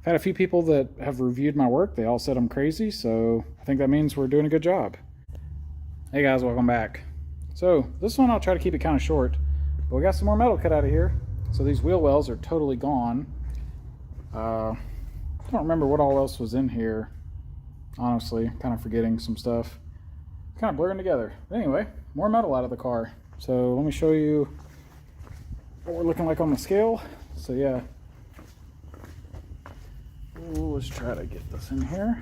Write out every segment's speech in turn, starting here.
I've had a few people that have reviewed my work. They all said I'm crazy, so I think that means we're doing a good job. Hey guys, welcome back. So this one I'll try to keep it kind of short, but we got some more metal cut out of here. So these wheel wells are totally gone. I don't remember what all else was in here, honestly. Kind of forgetting some stuff. Kind of blurring together. But anyway, more metal out of the car. So let me show you what we're looking like on the scale. So yeah. Ooh, let's try to get this in here.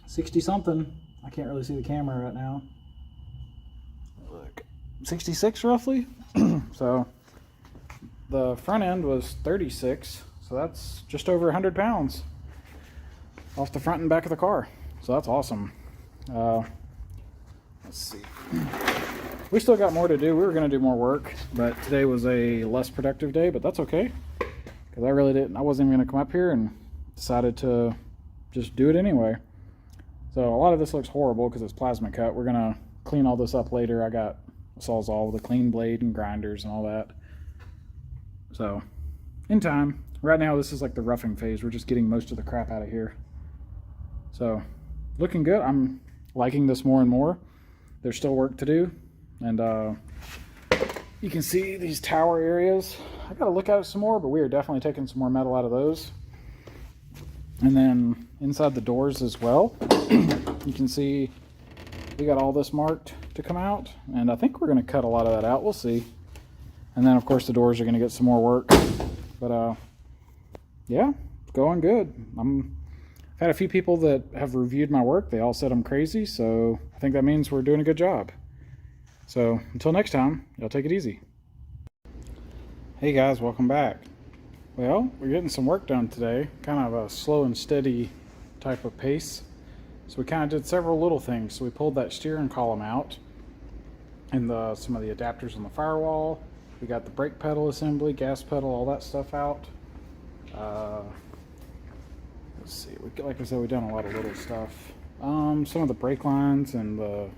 60 something. I can't really see the camera right now. Look, 66 roughly. So the front end was 36, so that's just over 100 pounds off the front and back of the car. So that's awesome. Let's see. We still got more to do. We were going to do more work, but today was a less productive day, but that's okay. Because I wasn't even going to come up here and decided to just do it anyway. So a lot of this looks horrible because it's plasma cut. We're going to clean all this up later. I got a Sawzall with a clean blade and grinders and all that. So in time. Right now this is like the roughing phase. We're just getting most of the crap out of here. So looking good. I'm liking this more and more. There's still work to do. And you can see these tower areas. I gotta look at it some more, but we are definitely taking some more metal out of those. And then inside the doors as well, you can see we got all this marked to come out, and I think we're gonna cut a lot of that out. We'll see. And then of course the doors are gonna get some more work. But yeah, it's going good. I've had a few people that have reviewed my work. They all said I'm crazy, so I think that means we're doing a good job. So until next time, y'all take it easy. Hey guys, welcome back. Well, we're getting some work done today, kind of a slow and steady type of pace. So we kind of did several little things. So we pulled that steering column out and some of the adapters on the firewall. We got the brake pedal assembly, gas pedal, all that stuff out. Let's see, like I said, we've done a lot of little stuff. Some of the brake lines and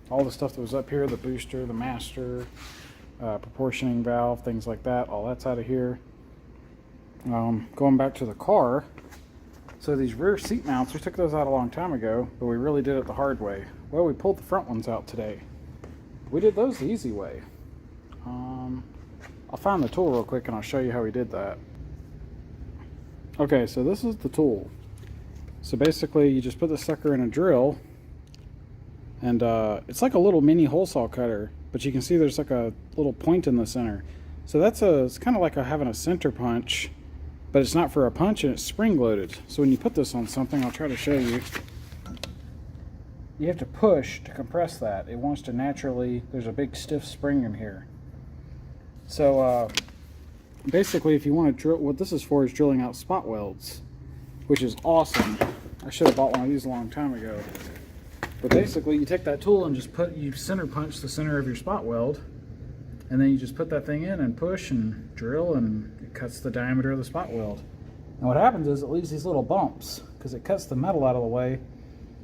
all the stuff that was up here, the booster, the master, proportioning valve, things like that, all that's out of here. Going back to the car, so these rear seat mounts, we took those out a long time ago, but we really did it the hard way. Well, we pulled the front ones out today. We did those the easy way. I'll find the tool real quick and I'll show you how we did that. Okay, so this is the tool. So basically you just put the sucker in a drill, and it's like a little mini hole saw cutter, but you can see there's like a little point in the center. So it's kind of like having a center punch, but it's not for a punch and it's spring loaded. So when you put this on something, I'll try to show you. You have to push to compress that. It wants to naturally, there's a big stiff spring in here. So basically if you want to drill, what this is for is drilling out spot welds, which is awesome. I should have bought one of these a long time ago. But basically you take that tool and you center punch the center of your spot weld, and then you just put that thing in and push and drill, and it cuts the diameter of the spot weld. And what happens is it leaves these little bumps because it cuts the metal out of the way.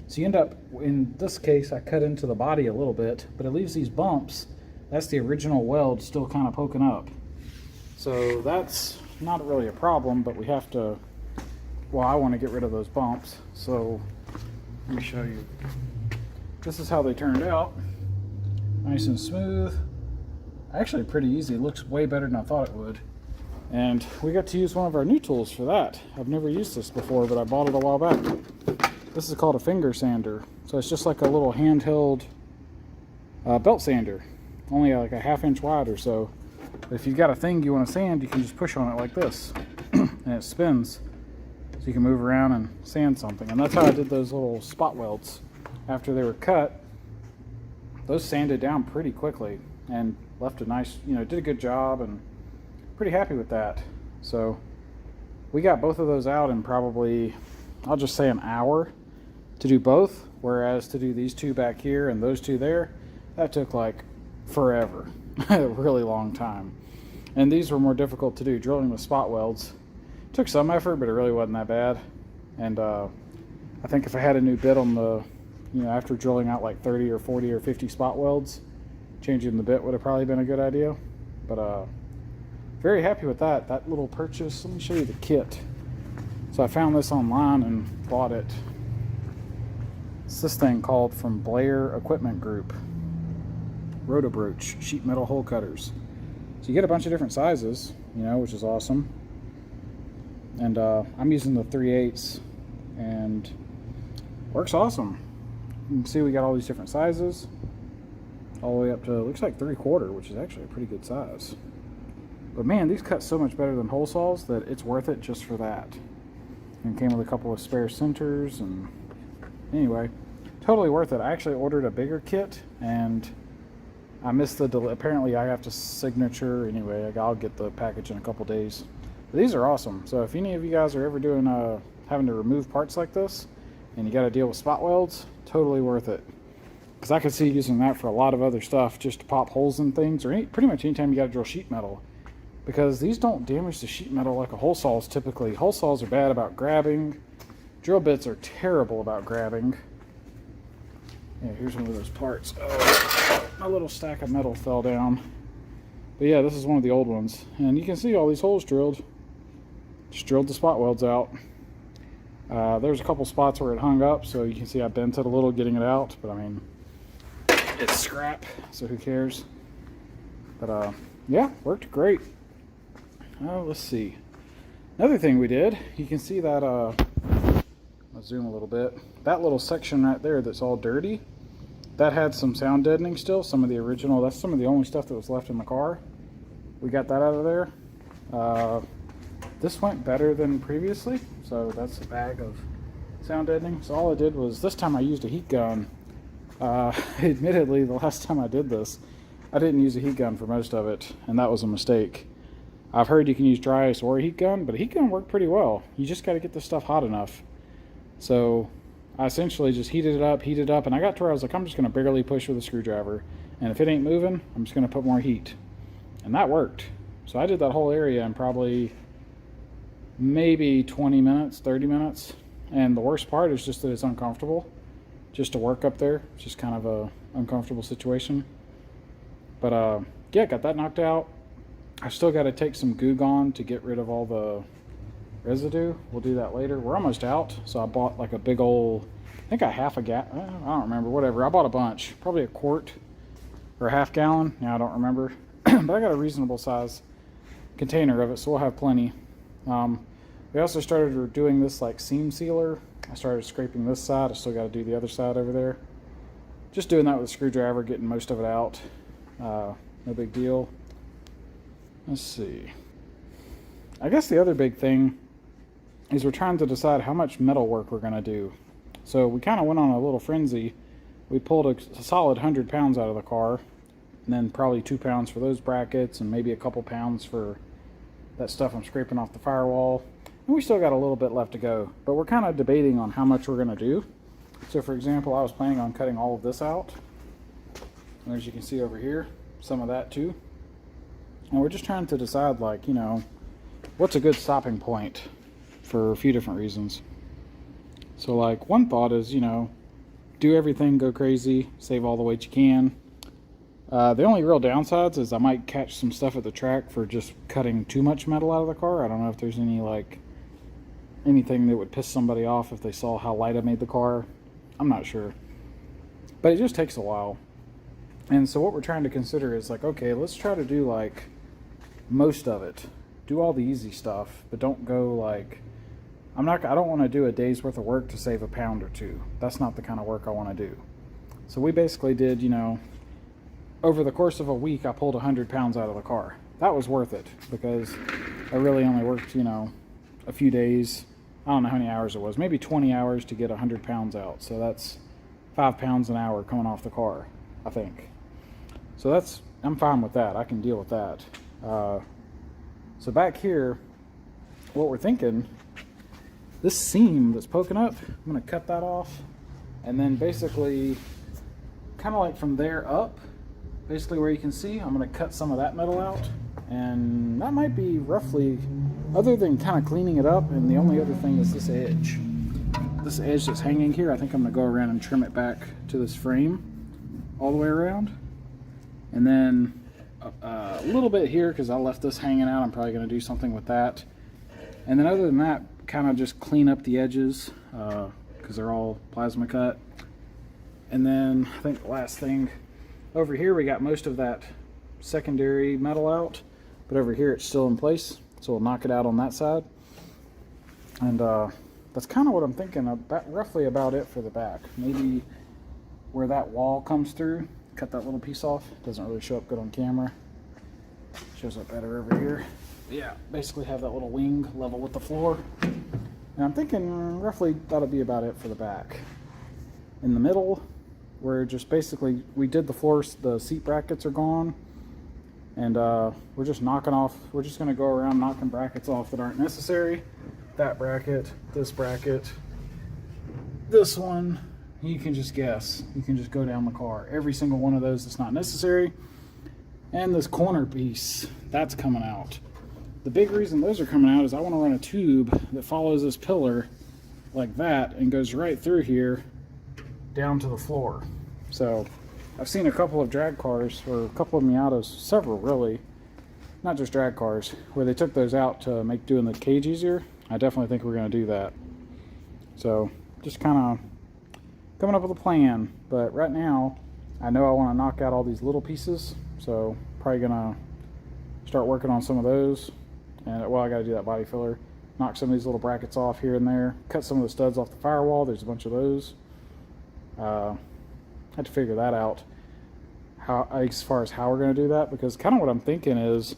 So you end up, in this case I cut into the body a little bit, but it leaves these bumps. That's the original weld still kind of poking up. So that's not really a problem, but we have to, well, I want to get rid of those bumps. So let me show you. This is how they turned out. Nice and smooth. Actually pretty easy. It looks way better than I thought it would. And we got to use one of our new tools for that. I've never used this before, but I bought it a while back. This is called a finger sander. So it's just like a little handheld belt sander. Only like a 1/2 inch wide or so. But if you've got a thing you want to sand, you can just push on it like this. And it spins. So you can move around and sand something. And that's how I did those little spot welds. After they were cut, those sanded down pretty quickly and left a nice, did a good job, and pretty happy with that. So we got both of those out in probably, I'll just say, an hour to do both, whereas to do these two back here and those two there, that took like forever. A really long time. And these were more difficult to do. Drilling with spot welds took some effort, but it really wasn't that bad. And I think if I had a new bit on the, after drilling out like 30 or 40 or 50 spot welds, changing the bit would have probably been a good idea. But very happy with that little purchase. Let me show you the kit. So I found this online and bought it. It's this thing called from Blair Equipment Group, Rotobrooch sheet metal hole cutters. So you get a bunch of different sizes, you know, which is awesome. And I'm using the 3/8 and works awesome. You can see we got all these different sizes, all the way up to, looks like 3/4, which is actually a pretty good size. But man, these cut so much better than hole saws that it's worth it just for that. And came with a couple of spare centers, and anyway, totally worth it. I actually ordered a bigger kit and I missed the apparently I have to signature. Anyway, I'll get the package in a couple days. But these are awesome. So if any of you guys are ever doing having to remove parts like this and you got to deal with spot welds, totally worth it. Because I could see using that for a lot of other stuff, just to pop holes in things, or pretty much anytime you got to drill sheet metal. Because these don't damage the sheet metal like a hole saws typically. Hole saws are bad about grabbing. Drill bits are terrible about grabbing. Yeah, here's one of those parts. Oh, my little stack of metal fell down. But yeah, this is one of the old ones. And you can see all these holes drilled. Just drilled the spot welds out. There's a couple spots where it hung up, so you can see I bent it a little getting it out. But I mean, it's scrap, so who cares? But yeah, worked great. Let's see. Another thing we did, you can see that, I'll zoom a little bit. That little section right there that's all dirty, that had some sound deadening still, some of the original, that's some of the only stuff that was left in the car. We got that out of there. This went better than previously, so that's a bag of sound deadening. So all I did was, this time I used a heat gun. Admittedly, the last time I did this, I didn't use a heat gun for most of it, and that was a mistake. I've heard you can use dry ice or a heat gun, but a heat gun worked pretty well. You just got to get this stuff hot enough. So I essentially just heated it up, and I got to where I was like, I'm just going to barely push with a screwdriver, and if it ain't moving, I'm just going to put more heat. And that worked. So I did that whole area in probably maybe 20 minutes, 30 minutes. And the worst part is just that it's uncomfortable. Just to work up there, it's just kind of a uncomfortable situation. But yeah, got that knocked out. I still got to take some Goo Gone to get rid of all the residue. We'll do that later. We're almost out, so I bought like a big old, I think a half a gallon, I don't remember, whatever. I bought a bunch, probably a quart or a half gallon. Now I don't remember, but I got a reasonable size container of it, so we'll have plenty. We also started doing this like seam sealer. I started scraping this side. I still got to do the other side over there. Just doing that with a screwdriver, getting most of it out. No big deal. Let's see. I guess the other big thing is we're trying to decide how much metal work we're going to do. So we kind of went on a little frenzy. We pulled a solid 100 pounds out of the car, and then probably 2 pounds for those brackets, and maybe a couple pounds for that stuff I'm scraping off the firewall. And we still got a little bit left to go, but we're kind of debating on how much we're going to do. So for example, I was planning on cutting all of this out. And as you can see over here, some of that too. And we're just trying to decide, like, you know, what's a good stopping point for a few different reasons. So like one thought is, you know, do everything, go crazy, save all the weight you can. The only real downsides is I might catch some stuff at the track for just cutting too much metal out of the car. I don't know if there's any like anything that would piss somebody off if they saw how light I made the car. I'm not sure, but it just takes a while. And so what we're trying to consider is like, okay, let's try to do like most of it, do all the easy stuff, but don't go like, I don't want to do a day's worth of work to save a pound or two. That's not the kind of work I want to do. So we basically did, you know, over the course of a week, I pulled 100 pounds out of the car. That was worth it because I really only worked, you know, a few days. I don't know how many hours it was, maybe 20 hours to get 100 pounds out. So that's 5 pounds an hour coming off the car, I think. So I'm fine with that. I can deal with that. So back here, what we're thinking, this seam that's poking up, I'm going to cut that off. And then basically, kind of like from there up, basically where you can see, I'm going to cut some of that metal out. And that might be roughly, other than kind of cleaning it up, and the only other thing is this edge. This edge that's hanging here, I think I'm going to go around and trim it back to this frame all the way around. And then a little bit here because I left this hanging out. I'm probably going to do something with that. And then other than that, kind of just clean up the edges because they're all plasma cut. And then I think the last thing, over here we got most of that secondary metal out, but over here it's still in place, so we'll knock it out on that side. And that's kind of what I'm thinking about, roughly about it for the back. Maybe where that wall comes through, cut that little piece off. Doesn't really show up good on camera. Shows up better over here. But yeah, basically have that little wing level with the floor. And I'm thinking roughly that'll be about it for the back. In the middle, we're just basically, we did the floors, the seat brackets are gone. And we're just knocking off, we're just gonna go around knocking brackets off that aren't necessary. That bracket, this bracket, this one, you can just guess. You can just go down the car. Every single one of those that's not necessary. And this corner piece, that's coming out. The big reason those are coming out is I want to run a tube that follows this pillar like that and goes right through here down to the floor. So I've seen a couple of drag cars, or a couple of Miatas, several really, not just drag cars, where they took those out to make doing the cage easier. I definitely think we're going to do that. So just kind of coming up with a plan, but right now I know I want to knock out all these little pieces, so probably gonna start working on some of those. And well, I got to do that body filler, knock some of these little brackets off here and there, cut some of the studs off the firewall. There's a bunch of those. I had to figure that out, how, as far as how we're going to do that, because kind of what I'm thinking is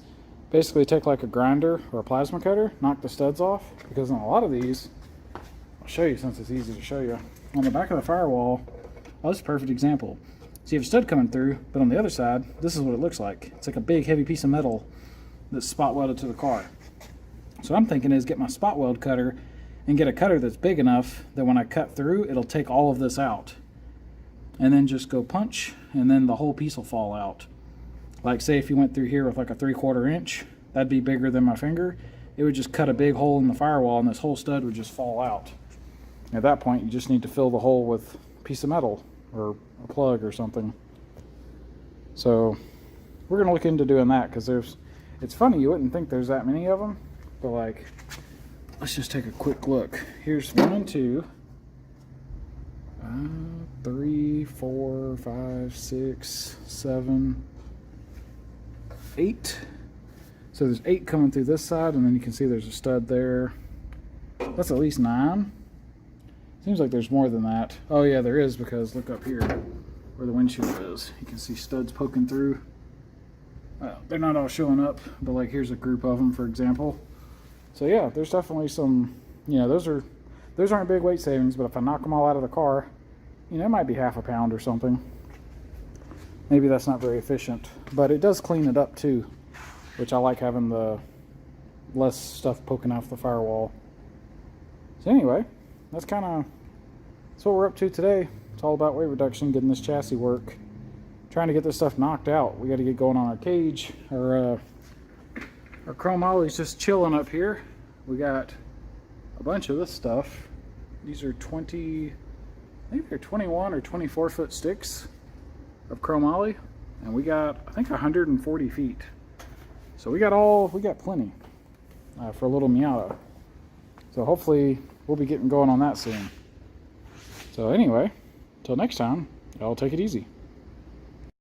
basically take like a grinder or a plasma cutter, knock the studs off, because on a lot of these, I'll show you since it's easy to show you. On the back of the firewall, oh, this is a perfect example. So you have a stud coming through, but on the other side, this is what it looks like. It's like a big heavy piece of metal that's spot welded to the car. So what I'm thinking is get my spot weld cutter and get a cutter that's big enough that when I cut through, it'll take all of this out. And then just go punch, and then the whole piece will fall out. Like say if you went through here with like a 3/4 inch, that'd be bigger than my finger. It would just cut a big hole in the firewall and this whole stud would just fall out. At that point, you just need to fill the hole with a piece of metal or a plug or something. So we're gonna look into doing that, because it's funny, you wouldn't think there's that many of them, but like, let's just take a quick look. Here's 1 and 2, 3, 4, 5, 6, 7, 8. So there's 8 coming through this side, and then you can see there's a stud there. That's at least 9. Seems like there's more than that. Oh yeah, there is, because look up here where the windshield is. You can see studs poking through. They're not all showing up, but like here's a group of them, for example. So yeah, there's definitely some, you know, those aren't big weight savings, but if I knock them all out of the car, you know, it might be half a pound or something. Maybe that's not very efficient, but it does clean it up too, which I like, having the less stuff poking off the firewall. So anyway, that's what we're up to today. It's all about weight reduction, getting this chassis work, trying to get this stuff knocked out. We got to get going on our cage. Our chrome ollie's just chilling up here. We got a bunch of this stuff. These are 20, I think they're 21 or 24 foot sticks of chrome ollie, and we got, I think, 140 feet. So we got plenty for a little Miata. So hopefully we'll be getting going on that soon. So anyway, until next time, y'all take it easy.